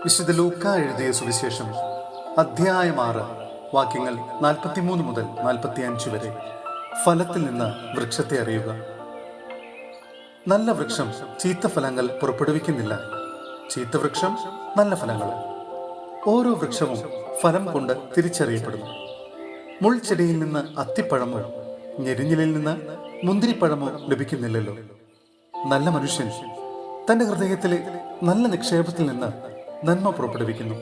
വിശുദ്ധ ലൂക്ക എഴുതിയ സുവിശേഷം അധ്യായം 6 വാക്യങ്ങൾ 43 മുതൽ 45 വരെ. ഫലത്തിൽ നിന്ന് വൃക്ഷത്തെ അറിയുക. നല്ല വൃക്ഷം ചീത്ത ഫലങ്ങൾ പുറപ്പെടുവിക്കുന്നില്ല, ചീത്ത വൃക്ഷം നല്ല ഫലങ്ങൾ. ഓരോ വൃക്ഷവും ഫലം കൊണ്ട് തിരിച്ചറിയപ്പെടുന്നു. മുൾച്ചെടിയിൽ നിന്ന് അത്തിപ്പഴമോ ഞെരിഞ്ഞിലിൽ നിന്ന് മുന്തിരിപ്പഴമോ ലഭിക്കുന്നില്ലല്ലോ. നല്ല മനുഷ്യൻ തൻ്റെ ഹൃദയത്തിലെ നല്ല നിക്ഷേപത്തിൽ നിന്ന് നന്മ പുറപ്പെടുവിക്കുന്നു.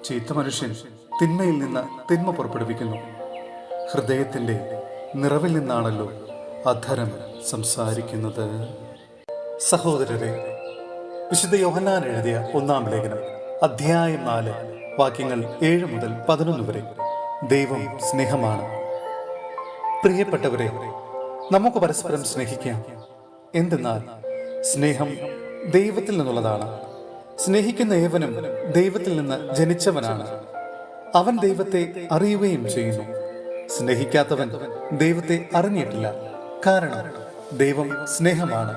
ചീത്ത മനുഷ്യൻ തിന്മയിൽ നിന്ന് തിന്മ പുറപ്പെടുവിക്കുന്നു. ഹൃദയത്തിൻ്റെ നിറവിൽ നിന്നാണല്ലോ അധരം സംസാരിക്കുന്നത്. സഹോദരരെ, വിശുദ്ധ യോഹന്നാൻ എഴുതിയ 1-ാം ലേഖനം അധ്യായം 4 വാക്യങ്ങൾ 7 മുതൽ 11 വരെ. ദൈവം സ്നേഹമാണ്. പ്രിയപ്പെട്ടവരെ, നമുക്ക് പരസ്പരം സ്നേഹിക്കാം. എന്തെന്നാൽ സ്നേഹം ദൈവത്തിൽ നിന്നുള്ളതാണ്. സ്നേഹിക്കുന്ന ഏവനും ദൈവത്തിൽ നിന്ന് ജനിച്ചവനാണ്. അവൻ ദൈവത്തെ അറിയുകയും ചെയ്യുന്നു. സ്നേഹിക്കാത്തവൻ ദൈവത്തെ അറിഞ്ഞിട്ടില്ല, കാരണം ദൈവം സ്നേഹമാണ്.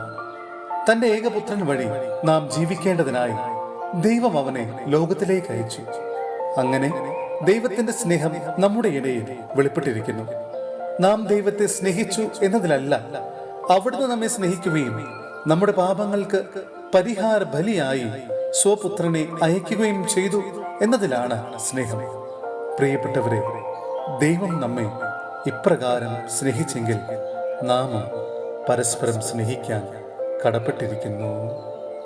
തന്റെ ഏകപുത്രൻ വഴി നാം ജീവിക്കേണ്ടതിനായി ദൈവം അവനെ ലോകത്തിലേക്ക് അയച്ചു. അങ്ങനെ ദൈവത്തിന്റെ സ്നേഹം നമ്മുടെ ഇടയിൽ വെളിപ്പെട്ടിരിക്കുന്നു. നാം ദൈവത്തെ സ്നേഹിച്ചു എന്നതിലല്ല, അവിടുന്ന് നമ്മെ സ്നേഹിക്കുകയും നമ്മുടെ പാപങ്ങൾക്ക് പരിഹാര ബലിയായി സ്വപുത്രനെ അയക്കുകയും ചെയ്തു എന്നതിലാണ് സ്നേഹം. പ്രിയപ്പെട്ടവരെ, ദൈവം നമ്മെ ഇപ്രകാരം സ്നേഹിച്ചെങ്കിൽ നാം പരസ്പരം സ്നേഹിക്കാൻ കടപ്പെട്ടിരിക്കുന്നു.